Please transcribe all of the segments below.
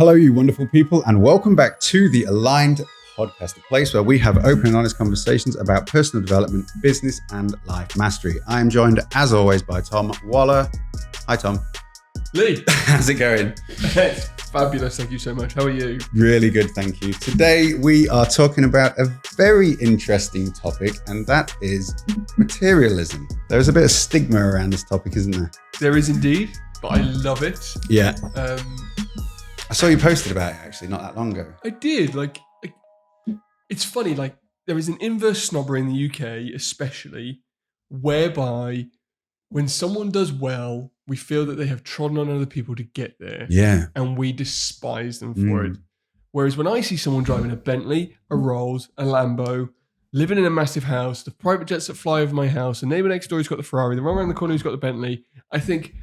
Hello, you wonderful people, and welcome back to the Aligned Podcast, a place where we have open and honest conversations about personal development, business, and life mastery. I am joined, as always, by Tom Waller. Hi, Tom. Lee. How's it going? Fabulous, thank you so much. How are you? Really good, thank you. Today, we are talking about a very interesting topic, and that is materialism. There's a bit of stigma around this topic, isn't there? There is indeed, but I love it. Yeah. I saw you posted about it, actually, not that long ago. I did. It's funny, there is an inverse snobbery in the UK, especially, whereby when someone does well, we feel that they have trodden on other people to get there. Yeah. And we despise them for it. Whereas when I see someone driving a Bentley, a Rolls, a Lambo, living in a massive house, the private jets that fly over my house, the neighbor next door who's got the Ferrari, the one around the corner who's got the Bentley, I think,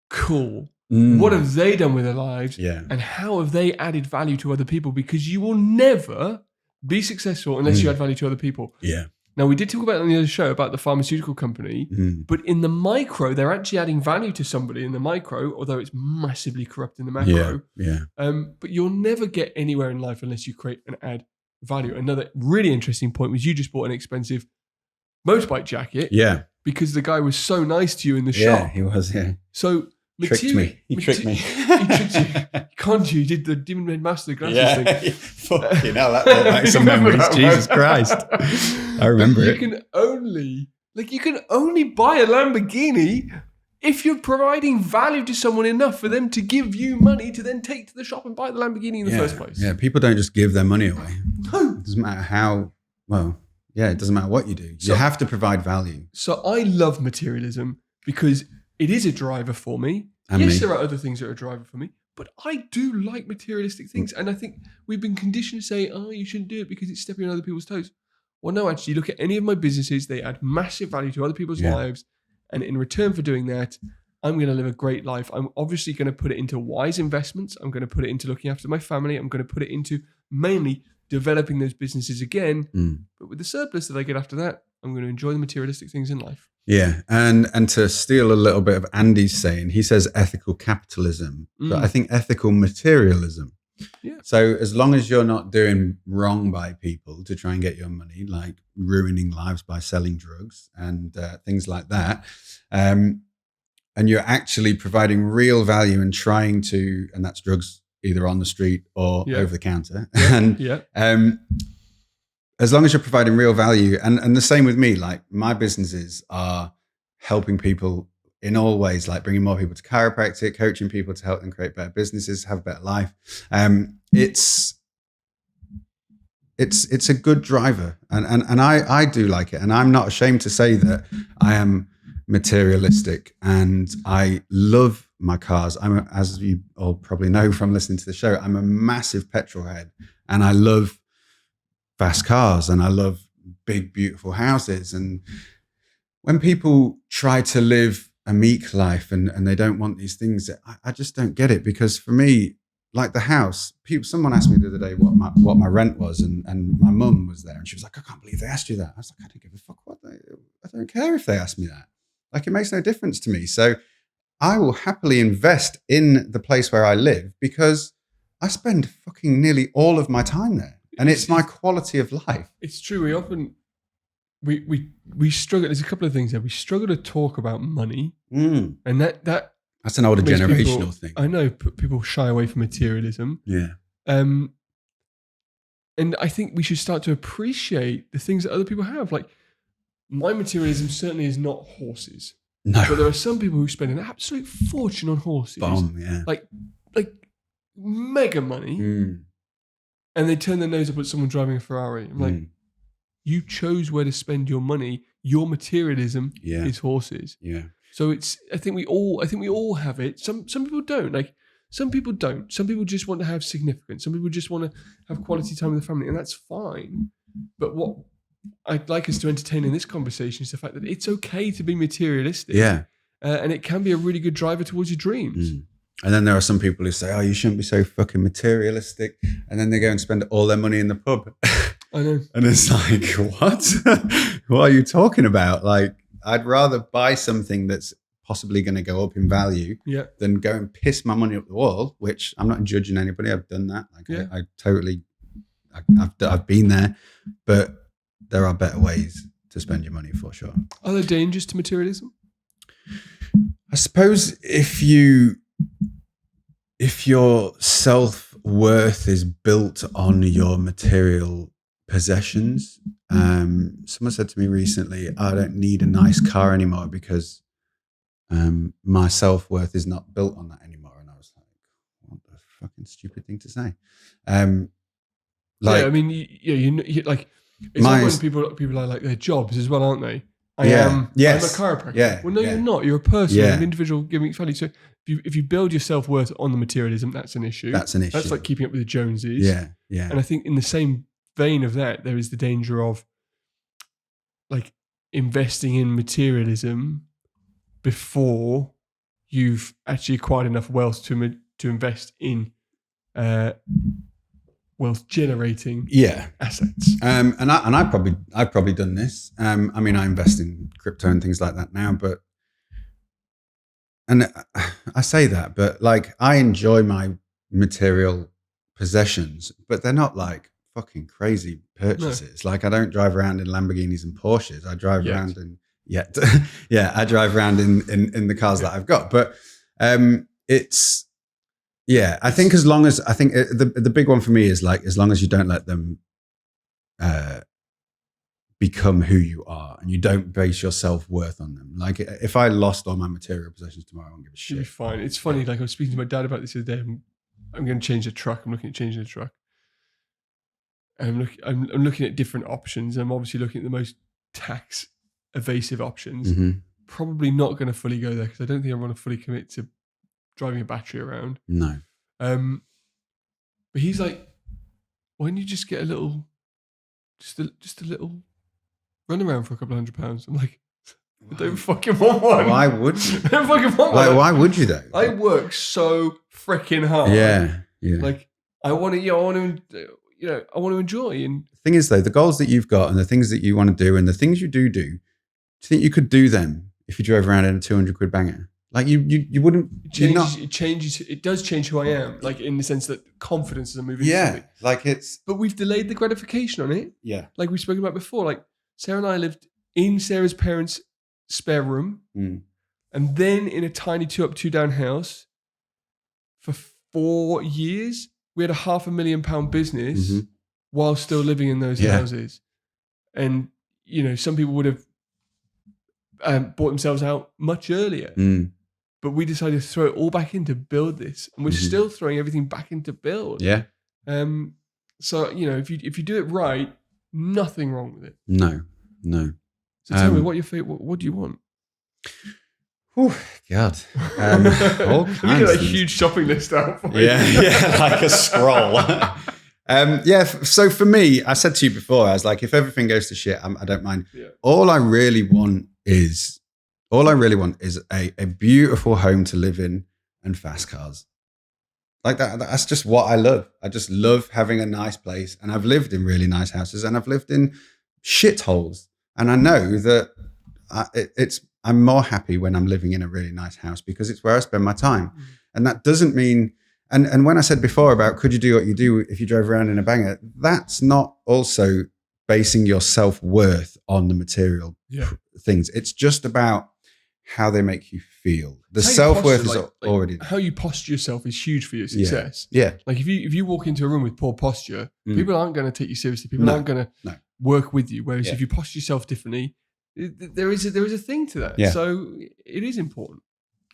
cool. What have they done with their lives? Yeah. And how have they added value to other people? Because you will never be successful unless you add value to other people. Yeah. Now, we did talk about it on the other show about the pharmaceutical company, but in the micro, they're actually adding value to somebody in the micro, although it's massively corrupt in the macro. Yeah. But you'll never get anywhere in life unless you create and add value. Another really interesting point was you just bought an expensive motorbike jacket. Yeah. Because the guy was so nice to you in the shop. Yeah, he was, yeah. So... He tricked me. He tricked you. Conned you. He did the Demon Red Master glasses thing. Fucking hell, that brought back some memories. Jesus Christ. I remember it. You can only buy a Lamborghini if you're providing value to someone enough for them to give you money to then take to the shop and buy the Lamborghini in the first place. Yeah, people don't just give their money away. No. It doesn't matter how, it doesn't matter what you do. You have to provide value. So I love materialism because it is a driver for me. There are other things that are a driver for me, but I do like materialistic things. And I think we've been conditioned to say, you shouldn't do it because it's stepping on other people's toes. Well, no, actually, look at any of my businesses. They add massive value to other people's lives. And in return for doing that, I'm going to live a great life. I'm obviously going to put it into wise investments. I'm going to put it into looking after my family. I'm going to put it into mainly developing those businesses again. But with the surplus that I get after that, I'm going to enjoy the materialistic things in life. Yeah, and to steal a little bit of Andy's saying, he says ethical capitalism, but I think ethical materialism. Yeah. So as long as you're not doing wrong by people to try and get your money, like ruining lives by selling drugs and things like that, and you're actually providing real value and trying to, and that's drugs either on the street or over the counter, as long as you're providing real value, and the same with me, like my businesses are helping people in all ways, like bringing more people to chiropractic, coaching people to help them create better businesses, have a better life. It's a good driver, and I do like it, and I'm not ashamed to say that I am materialistic, and I love my cars. As you all probably know from listening to the show, I'm a massive petrol head, and I love fast cars and I love big, beautiful houses. And when people try to live a meek life and they don't want these things, I just don't get it. Because for me, like the house, someone asked me the other day what my rent was, and my mum was there and she was like, I can't believe they asked you that. I was like, I don't give a fuck I don't care if they ask me that. Like, it makes no difference to me. So I will happily invest in the place where I live because I spend fucking nearly all of my time there. And it's my quality of life. It's true. We often, we struggle. There's a couple of things there. We struggle to talk about money. And that's an older generational thing. I know people shy away from materialism. Yeah. And I think we should start to appreciate the things that other people have. Like, my materialism certainly is not horses. No. But there are some people who spend an absolute fortune on horses. Bomb, yeah. Like mega money. And they turn their nose up at someone driving a Ferrari. I'm like, you chose where to spend your money. Your materialism is horses. Yeah. So I think we all have it. Some people don't. Like, some people don't. Some people just want to have significance. Some people just want to have quality time with the family, and that's fine. But what I'd like us to entertain in this conversation is the fact that it's okay to be materialistic. Yeah. And it can be a really good driver towards your dreams. And then there are some people who say, you shouldn't be so fucking materialistic. And then they go and spend all their money in the pub. I know. And it's like, what? What are you talking about? Like, I'd rather buy something that's possibly going to go up in value than go and piss my money up the wall, which I'm not judging anybody. I've done that. Like I totally, I've been there, but there are better ways to spend your money for sure. Are there dangers to materialism? I suppose if your self-worth is built on your material possessions, someone said to me recently, I don't need a nice car anymore because my self-worth is not built on that anymore. And I was like, what a fucking stupid thing to say. I mean, you like, it's like when people are like their jobs as well, aren't they? I'm a chiropractor. Yeah. Well, no, you're not. You're a person, an individual giving value. So if you build your self-worth on the materialism, that's an issue. That's like keeping up with the Joneses. Yeah. And I think in the same vein of that, there is the danger of like investing in materialism before you've actually acquired enough wealth to invest in wealth generating assets. And I've probably done this. I mean, I invest in crypto and things like that now, and I say that, but like I enjoy my material possessions, but they're not like fucking crazy purchases. No. Like I don't drive around in Lamborghinis and Porsches. I drive around in I drive around in the cars that I've got. But it's I think as long as the big one for me is like as long as you don't let them become who you are and you don't base your self-worth on them. Like if I lost all my material possessions tomorrow, I won't give a shit. You'll be fine. It's funny. Like I was speaking to my dad about this the other day. I'm going to change the truck. I'm looking at changing the truck. I'm looking at different options. I'm obviously looking at the most tax evasive options. Mm-hmm. Probably not going to fully go there because I don't think I want to fully commit to driving a battery around. No. But he's like, why don't you just get a little run around for a couple £100? I'm like, I don't fucking want one. Why would you? I don't fucking want one. Why would you though? I work so freaking hard. Yeah. Like I want to enjoy. And the thing is though, the goals that you've got and the things that you want to do and the things you do you think you could do them if you drove around in a 200 quid banger? Like you wouldn't. It changes. It does change who I am. Like in the sense that confidence is a moving. Like it's. But we've delayed the gratification on it. Yeah. Like we spoke about before. Like Sarah and I lived in Sarah's parents' spare room, and then in a tiny 2-up 2-down house for 4 years. We had a £500,000 business while still living in those houses, and some people would have bought themselves out much earlier. But we decided to throw it all back in to build this, and we're still throwing everything back in to build. Yeah. So if you do it right, nothing wrong with it. No. So tell me what your favorite. What do you want? Oh God! All kinds. We get a huge shopping list out for you. Yeah, like a scroll. So for me, I said to you before, I was like, if everything goes to shit, I don't mind. Yeah. All I really want is a beautiful home to live in and fast cars. Like that. That's just what I love. I just love having a nice place. And I've lived in really nice houses and I've lived in shitholes. And I know that I'm more happy when I'm living in a really nice house because it's where I spend my time. And that doesn't mean, and when I said before about could you do what you do if you drove around in a banger, that's not also basing your self-worth on the material things. It's just about how they make you feel. The self-worth is already how you posture yourself is huge for your success. Yeah. Like if you walk into a room with poor posture, people aren't going to take you seriously. People aren't going to work with you. Whereas if you posture yourself differently, there is a thing to that. So it is important.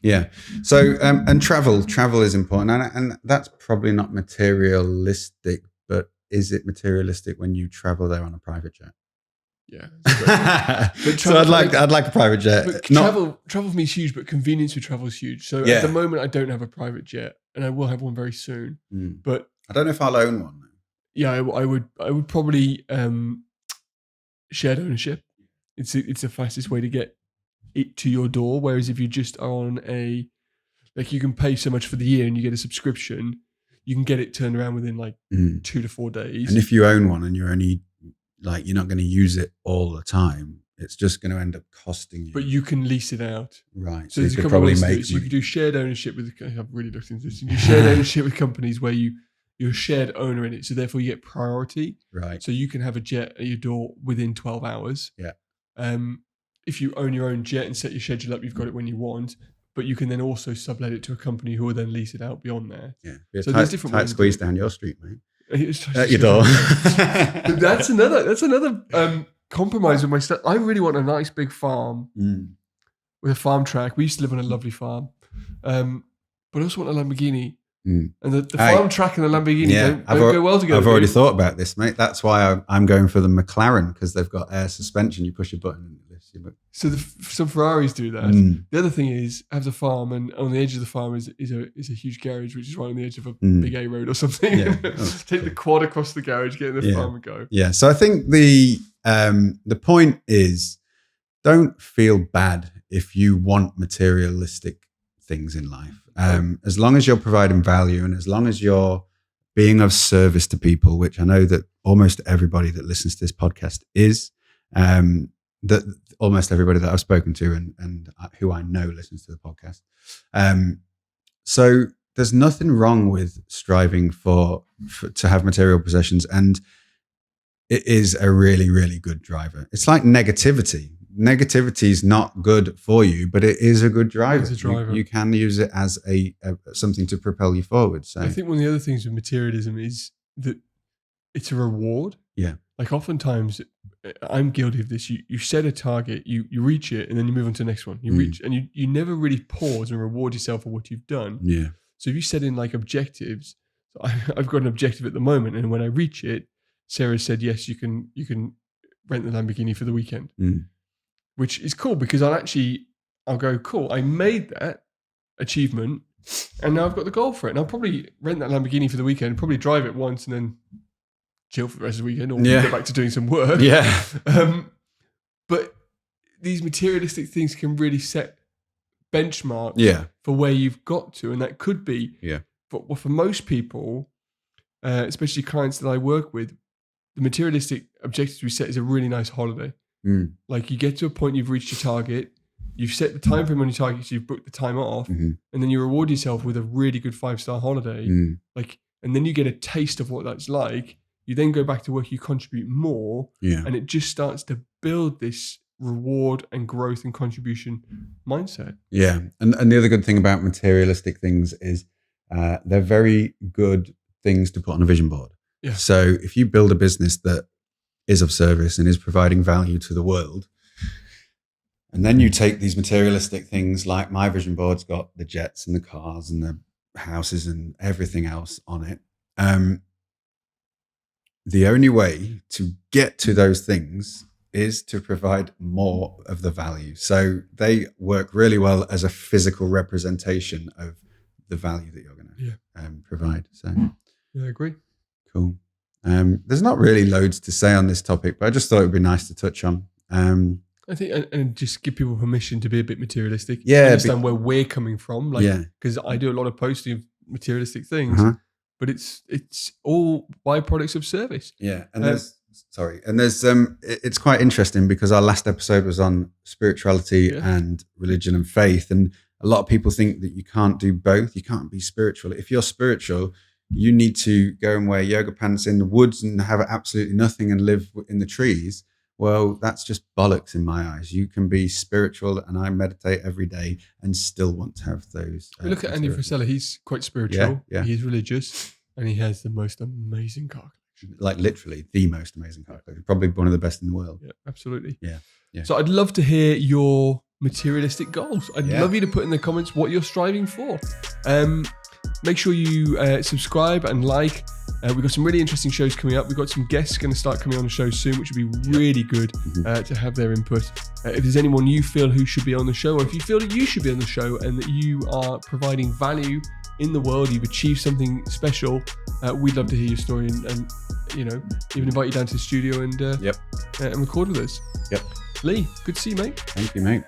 Yeah. So and travel is important, and that's probably not materialistic. But is it materialistic when you travel there on a private jet? Yeah. So I'd like a private jet. But travel for me is huge, but convenience with travel is huge. So at the moment, I don't have a private jet, and I will have one very soon. But I don't know if I'll own one. Yeah, I would probably shared ownership. It's the fastest way to get it to your door. Whereas if you just are on you can pay so much for the year and you get a subscription, you can get it turned around within 2 to 4 days. And if you own one and you're only you're not going to use it all the time, it's just going to end up costing you. But you can lease it out. Right. So there's a couple of ways to do it. So you could do shared ownership with, I've really looked into this. You can do shared ownership with companies where you're a shared owner in it. So therefore you get priority. Right. So you can have a jet at your door within 12 hours. Yeah. If you own your own jet and set your schedule up, you've got it when you want. But you can then also sublet it to a company who will then lease it out beyond there. Yeah. So there's different ways. Squeeze down your street, mate. At your door. That's another compromise with my stuff. I really want a nice big farm with a farm track. We used to live on a lovely farm, but I also want a Lamborghini. And the farm track and the Lamborghini don't go well together. I've already thought about this, mate. That's why I'm going for the McLaren, because they've got air suspension. You push a button and it lifts you. So some Ferraris do that. The other thing is, have the farm, and on the edge of the farm is a huge garage, which is right on the edge of a big A road or something. Yeah. Take the quad across the garage, get in the farm and go. Yeah. So I think the point is, don't feel bad if you want materialistic things in life. As long as you're providing value and as long as you're being of service to people, which I know that almost everybody that listens to this podcast is, that almost everybody that I've spoken to and who I know listens to the podcast. So there's nothing wrong with striving to have material possessions, and it is a really, really good driver. It's like negativity. Negativity is not good for you, but it is a good driver. It's a driver. You can use it as a something to propel you forward. So I think one of the other things with materialism is that it's a reward. Yeah. Like oftentimes, I'm guilty of this. You set a target, you reach it, and then you move on to the next one. You reach, and you never really pause and reward yourself for what you've done. Yeah. So if you set in like objectives, so I've got an objective at the moment, and when I reach it, Sarah said, yes, you can rent the Lamborghini for the weekend. Which is cool because I'll go, cool, I made that achievement and now I've got the goal for it. And I'll probably rent that Lamborghini for the weekend, probably drive it once and then chill for the rest of the weekend or go back to doing some work. Yeah. But these materialistic things can really set benchmarks for where you've got to. And that could be, for most people, especially clients that I work with, the materialistic objectives we set is a really nice holiday. Like you get to a point, you've reached your target, you've set the time frame on your target, so you've booked the time off, and then you reward yourself with a really good 5-star holiday. Like, and then you get a taste of what that's like. You then go back to work, you contribute more, and it just starts to build this reward and growth and contribution mindset. Yeah, and the other good thing about materialistic things is they're very good things to put on a vision board. Yeah. So if you build a business that is of service and is providing value to the world, and then you take these materialistic things, like my vision board's got the jets and the cars and the houses and everything else on it. The only way to get to those things is to provide more of the value. So they work really well as a physical representation of the value that you're going to provide. So yeah, I agree. Cool. There's not really loads to say on this topic, but I just thought it would be nice to touch on. I think, and just give people permission to be a bit materialistic. Yeah. Understand where we're coming from. Like, because I do a lot of posting of materialistic things, but it's all byproducts of service. Yeah. And it's quite interesting because our last episode was on spirituality and religion and faith. And a lot of people think that you can't do both. You can't be spiritual. If you're spiritual, you need to go and wear yoga pants in the woods and have absolutely nothing and live in the trees. Well, that's just bollocks in my eyes. You can be spiritual, and I meditate every day and still want to have those. Look at Andy Frisella. He's quite spiritual. Yeah. He's religious, and he has the most amazing car collection. Like literally the most amazing car collection. Probably one of the best in the world. Yeah, absolutely. Yeah. So I'd love to hear your materialistic goals. I'd love you to put in the comments what you're striving for. Make sure you subscribe and like. We've got some really interesting shows coming up. We've got some guests going to start coming on the show soon, which would be really good to have their input. If there's anyone you feel who should be on the show, or if you feel that you should be on the show and that you are providing value in the world, you've achieved something special, we'd love to hear your story and even invite you down to the studio and record with us. Yep. Lee, good to see you, mate. Thank you, mate.